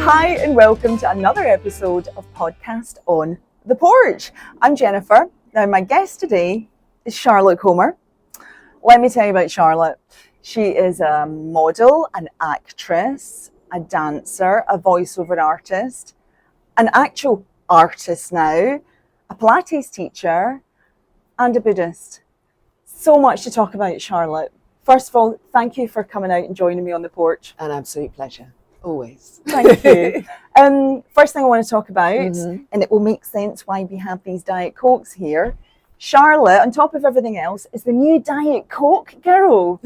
Hi and welcome to another episode of Podcast on the Porch. I'm Jennifer. Now my guest today is Charlotte Comer. Let me tell you about Charlotte. She is a model, an actress, a dancer, a voiceover artist, an actual artist now, a Pilates teacher, and a Buddhist. So much to talk about, Charlotte. First of all, thank you for coming out and joining me on the porch. An absolute pleasure, always. Thank you. First thing I want to talk about, and it will make sense why we have these Diet Cokes here. Charlotte, on top of everything else, is the new Diet Coke girl.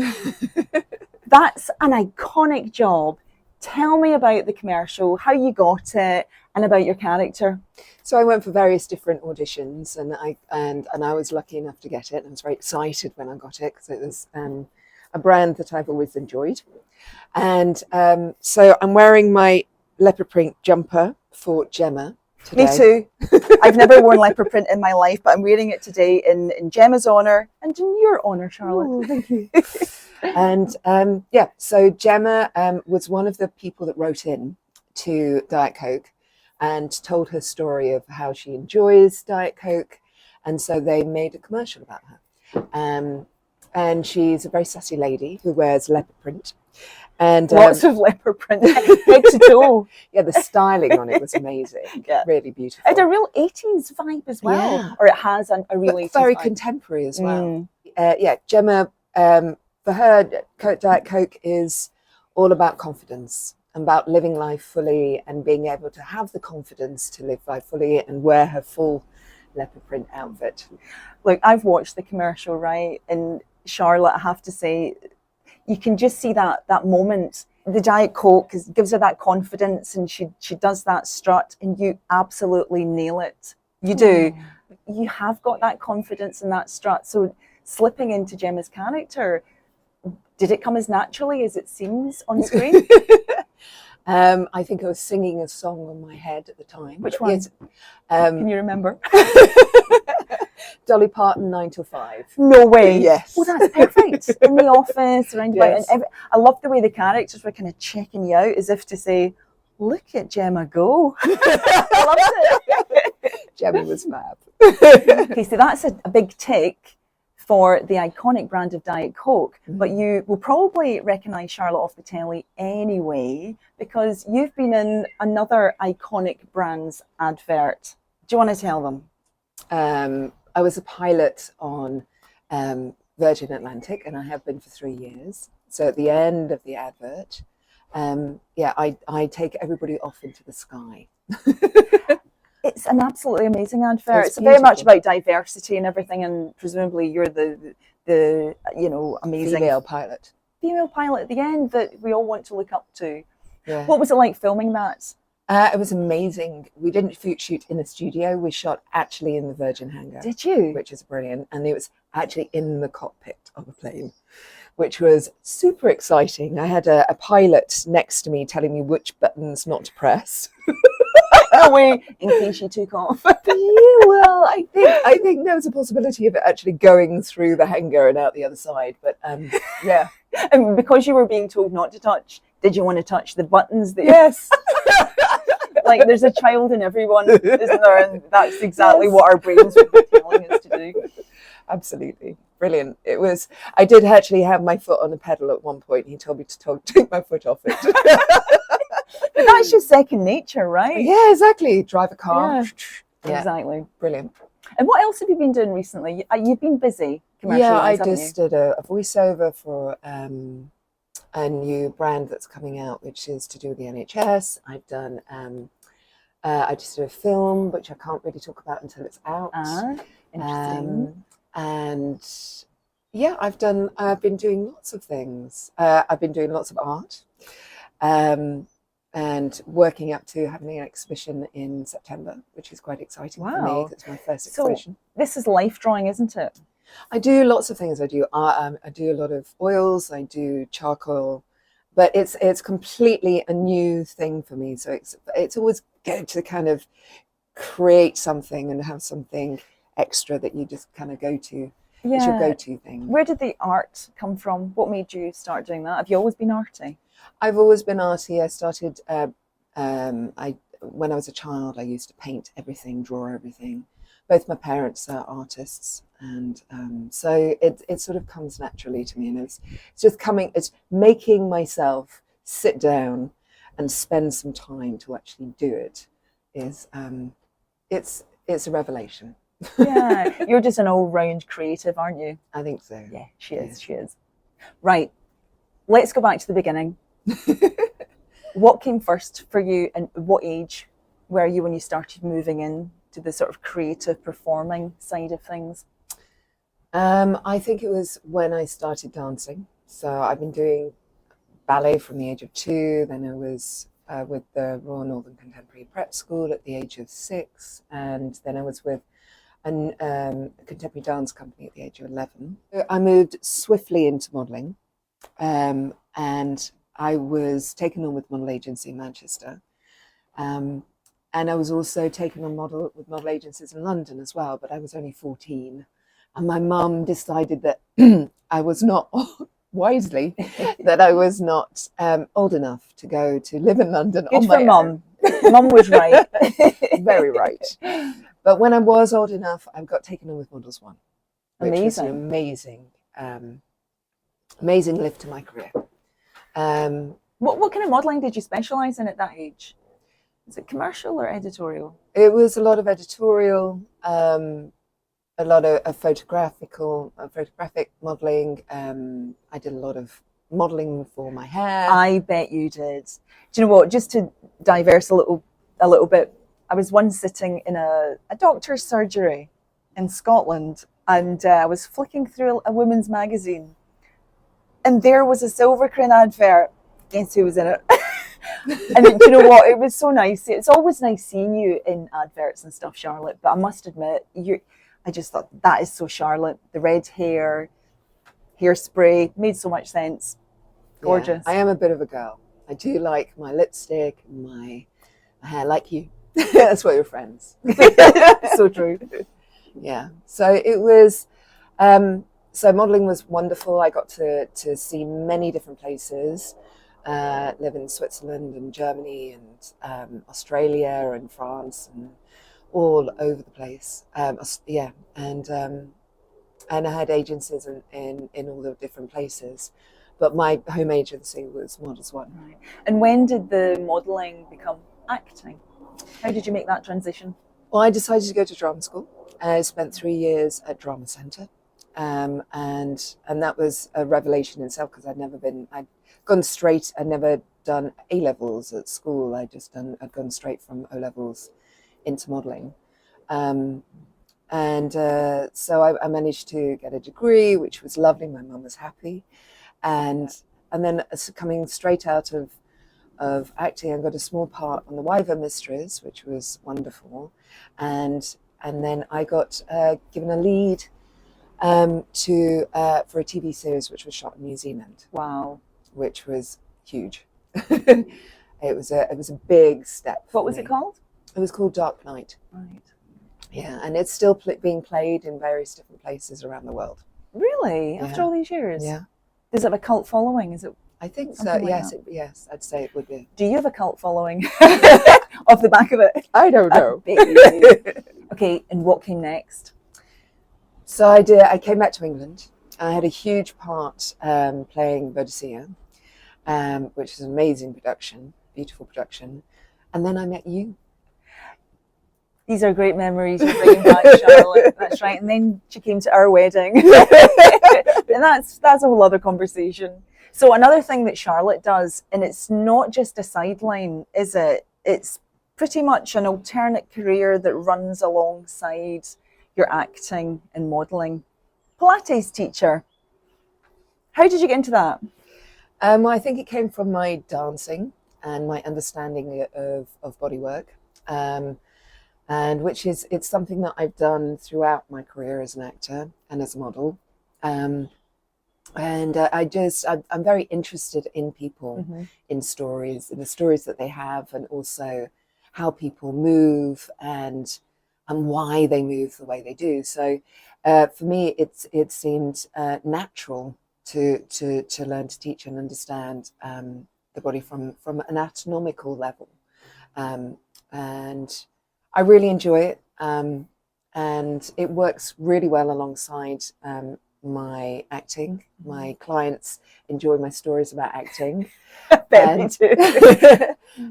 That's an iconic job. Tell me about the commercial, how you got it, and about your character. So I went for various different auditions, and I was lucky enough to get it. And I was very excited when I got it because it was a brand that I've always enjoyed. And so I'm wearing my leopard print jumper for Gemma today. Me too. I've never worn leopard print in my life, but I'm wearing it today in Gemma's honour and in your honour, Charlotte. Oh, thank you. And so Gemma was one of the people that wrote in to Diet Coke and told her story of how she enjoys Diet Coke. And so they made a commercial about her. And she's a very sassy lady who wears leopard print. And lots of leopard print, head to toe. Yeah, the styling on it was amazing. Yeah. Really beautiful. It had a real 80s vibe as well. Yeah. Or it has a real 80s very vibe. Contemporary as well. Gemma, for her, Diet Coke is all about confidence, about living life fully and being able to have the confidence to live life fully and wear her full leopard print outfit. Look, I've watched the commercial, right? And Charlotte, I have to say, you can just see that moment. The Diet Coke gives her that confidence, and she does that strut, and you absolutely nail it. You do. You have got that confidence and that strut. So slipping into Gemma's character, did it come as naturally as it seems on screen? I think I was singing a song on my head at the time. Which one? Yes, can you remember? Dolly Parton, 9 to 5. No way. Yes. Oh, that's perfect. In the office, around about. And I love the way the characters were kind of checking you out as if to say, look at Gemma go. I loved it. Gemma was fab. Okay, so that's a big tick for the iconic brand of Diet Coke, but you will probably recognise Charlotte off the telly anyway, because you've been in another iconic brand's advert. Do you want to tell them? I was a pilot on Virgin Atlantic, and I have been for 3 years. So at the end of the advert, I take everybody off into the sky. It's an absolutely amazing advert. It's very much about diversity and everything, and presumably you're the amazing female pilot at the end that we all want to look up to. Yeah. What was it like filming that? It was amazing. We didn't shoot in a studio. We shot actually in the Virgin hangar. Did you? Which is brilliant. And it was actually in the cockpit of a plane, which was super exciting. I had a pilot next to me telling me which buttons not to press. Way in case you took off. Well, I think there was a possibility of it actually going through the hangar and out the other side. But yeah. And because you were being told not to touch, did you want to touch the buttons there? Yes. Like there's a child in everyone, isn't there? And that's exactly what our brains would be telling us to do. Absolutely. Brilliant. It was, I did actually have my foot on a pedal at one point. He told me to take my foot off it. But that's just second nature, right? Yeah, exactly. Drive a car. Yeah. Exactly. Brilliant. And what else have you been doing recently? You've been busy commercial-wise, yeah, I haven't just did a voiceover for a new brand that's coming out, which is to do with the NHS. I've done, I just did a film, which I can't really talk about until it's out. Interesting. And yeah, I've been doing lots of things. I've been doing lots of art. And working up to having an exhibition in September, which is quite exciting for me. It's my first exhibition. So this is life drawing, isn't it? I do lots of things. I do art. I do a lot of oils. I do charcoal, but it's completely a new thing for me. So it's always good to kind of create something and have something extra that you just kind of go to. Yeah. It's your go-to thing. Where did the art come from? What made you start doing that? Have you always been arty? I've always been arty. I started When I was a child, I used to paint everything, draw everything. Both my parents are artists, and so it sort of comes naturally to me. And it's just it's making myself sit down and spend some time to actually do it. It's a revelation. Yeah, you're just an all-round creative, aren't you? I think so. Yeah, she is. She is. Right. Let's go back to the beginning. What came first for you, and what age were you when you started moving in to the sort of creative performing side of things? I think it was when I started dancing. So I've been doing ballet from the age of 2. Then I was with the Royal Northern Contemporary Prep School at the age of 6. And then I was with a contemporary dance company at the age of 11. I moved swiftly into modelling, and I was taken on with model agency in Manchester. And I was also taken on with model agencies in London as well, but I was only 14. And my mum decided that I was not, wisely, that I was not old enough to go to live in London Good on my for own. Mum. Mum was right. Very right. But when I was old enough, I got taken on with Models One, which was an amazing lift to my career. What kind of modelling did you specialise in at that age? Is it commercial or editorial? It was a lot of editorial, a lot of photographic modelling. I did a lot of modelling for my hair. I bet you did. Do you know what? Just to diverse a little bit, I was once sitting in a doctor's surgery in Scotland, and I was flicking through a women's magazine, and there was a Silvercrane advert. Guess who was in it? And do you know what? It was so nice. It's always nice seeing you in adverts and stuff, Charlotte. But I must admit, I just thought that is so Charlotte. The red hair, hairspray made so much sense. Gorgeous. Yeah, I am a bit of a girl. I do like my lipstick and my hair, like you. That's why we're friends. So true. Yeah. So it was. So modelling was wonderful. I got to see many different places. Live in Switzerland and Germany and Australia and France and all over the place. And I had agencies in all the different places, but my home agency was Models One. Right. And when did the modelling become acting? How did you make that transition? Well, I decided to go to drama school. I spent 3 years at Drama Centre, and that was a revelation in itself, because I'd never done A-levels at school. I'd gone straight from O-levels into modelling. So I managed to get a degree, which was lovely. My mum was happy. And then coming straight out of acting, I got a small part on The Wyver Mysteries, which was wonderful. And then I got given a lead for a TV series which was shot in New Zealand. Wow. Which was huge. It was a big step. What was it called? It was called Dark Knight. Right. Yeah, and it's still being played in various different places around the world. Really? Yeah. After all these years? Yeah. Does it have a cult following? Is it? I think so. Yes, yes, I'd say it would be. Do you have a cult following off the back of it? I don't know. Okay, and what came next? So I came back to England. I had a huge part playing Berkshire, which is an amazing production, beautiful production. And then I met you. These are great memories you're bringing back, Charlotte. That's right. And then she came to our wedding. And that's a whole other conversation. So another thing that Charlotte does, and it's not just a sideline, is it? It's pretty much an alternate career that runs alongside your acting and modelling. Pilates teacher. How did you get into that? Well, I think it came from my dancing and my understanding of bodywork. And it's something that I've done throughout my career as an actor and as a model. I'm very interested in people, mm-hmm. in the stories that they have, and also how people move and why they move the way they do. So for me, it seemed natural to learn to teach and understand the body from an anatomical level. And I really enjoy it. And it works really well alongside my acting. My clients enjoy my stories about acting. Very too.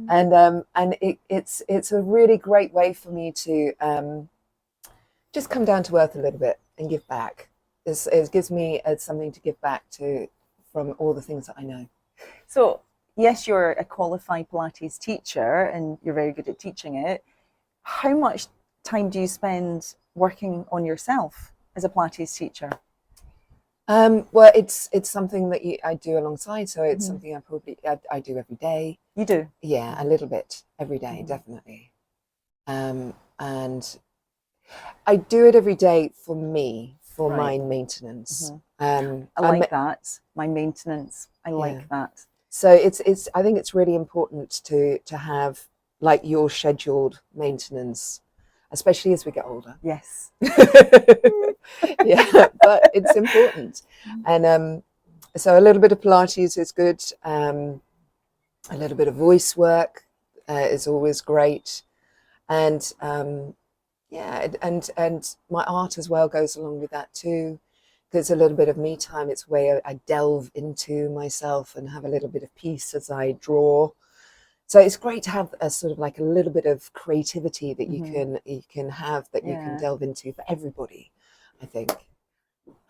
And it's a really great way for me to just come down to earth a little bit and give back. It gives me something to give back to from all the things that I know. So yes, you're a qualified Pilates teacher and you're very good at teaching it. How much time do you spend working on yourself as a Pilates teacher? Well, it's something that I do alongside, so it's something I do every day. You do? Yeah, a little bit every day, definitely. And I do it every day for me, for my maintenance. I like that. My maintenance. I like that. So it's I think it's really important to have like your scheduled maintenance, especially as we get older. Yes. Yeah, but it's important. And so a little bit of Pilates is good. A little bit of voice work is always great. And and my art as well goes along with that too. There's a little bit of me time. It's where I delve into myself and have a little bit of peace as I draw. So it's great to have a sort of like a little bit of creativity that you can have, that you can delve into for everybody, I think.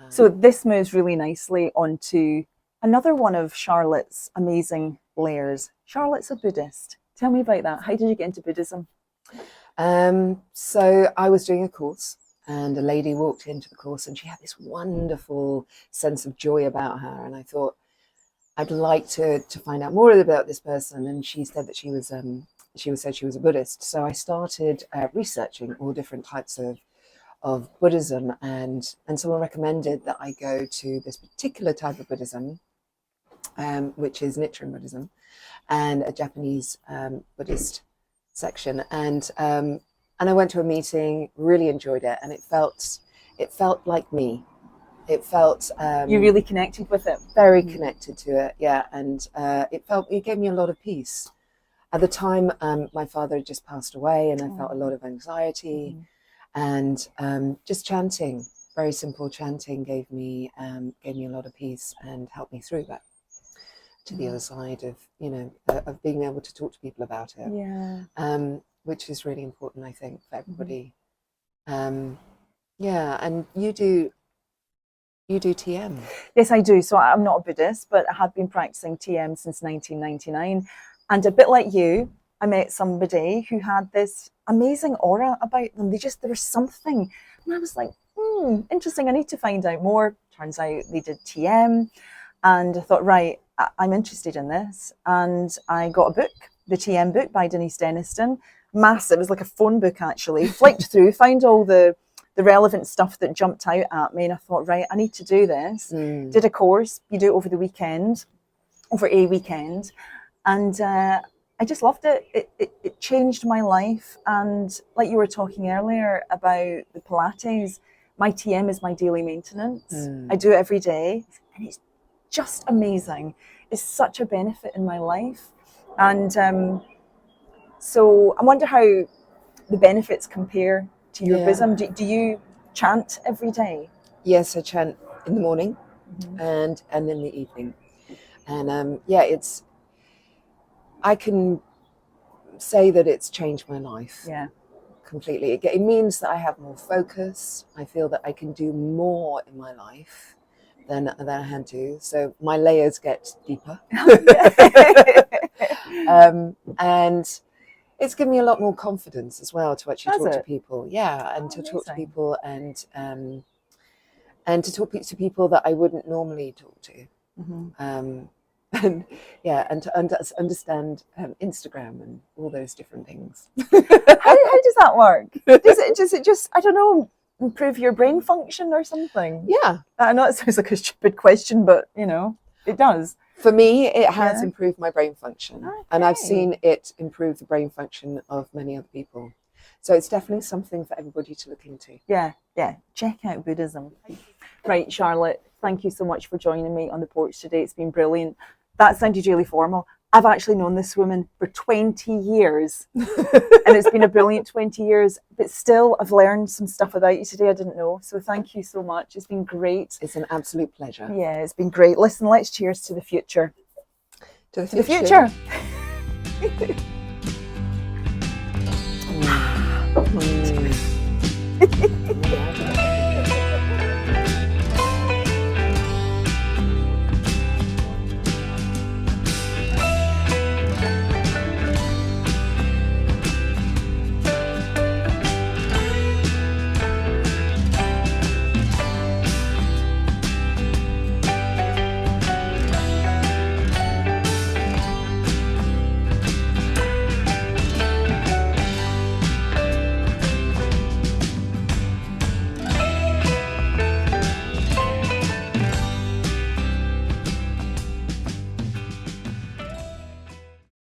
So this moves really nicely onto another one of Charlotte's amazing layers. Charlotte's a Buddhist. Tell me about that. How did you get into Buddhism? So I was doing a course, and a lady walked into the course and she had this wonderful sense of joy about her. And I thought, I'd like to find out more about this person. And she said that she was a Buddhist. So I started researching all different types of Buddhism, and someone recommended that I go to this particular type of Buddhism, which is Nichiren Buddhism, and a Japanese Buddhist section. And I went to a meeting, really enjoyed it, and it felt like me. It felt you really connected with it. Very connected to it, yeah. And it gave me a lot of peace. At the time, my father had just passed away, and I felt a lot of anxiety. And just chanting, very simple chanting, gave me a lot of peace and helped me through that to the other side of of being able to talk to people about it. Yeah. Which is really important, I think, for everybody. Yeah, and you do TM. Yes, I do. So I'm not a Buddhist, but I have been practicing TM since 1999. And a bit like you, I met somebody who had this amazing aura about them. There was something. And I was like, interesting. I need to find out more. Turns out they did TM. And I thought, right, I'm interested in this. And I got a book, the TM book by Denise Deniston. Massive. It was like a phone book, actually. Flicked through, found all the relevant stuff that jumped out at me. And I thought, right, I need to do this. Did a course. You do it over a weekend. And I just loved it. It changed my life. And like you were talking earlier about the Pilates, my TM is my daily maintenance. I do it every day. And it's just amazing. It's such a benefit in my life. And so I wonder how the benefits compare to your Buddhism. Do you chant every day? Yes, I chant in the morning and in the evening. And I can say that it's changed my life. Yeah. Completely. It means that I have more focus. I feel that I can do more in my life than I had to. So my layers get deeper. And it's given me a lot more confidence as well to actually talk to people. Yeah, and to talk to people and to talk to people that I wouldn't normally talk to. And to understand Instagram and all those different things. How does that work? Does it just, I don't know, improve your brain function or something? Yeah. I know it sounds like a stupid question, but it does. For me, it has improved my brain function. Okay. And I've seen it improve the brain function of many other people. So it's definitely something for everybody to look into. Yeah. Check out Buddhism. Right, Charlotte, thank you so much for joining me on the porch today. It's been brilliant. That sounded really formal. I've actually known this woman for 20 years and it's been a brilliant 20 years, but still I've learned some stuff about you today I didn't know. So thank you so much. It's been great. It's an absolute pleasure. Yeah, it's been great. Listen, let's cheers to the future. To the future. Mm.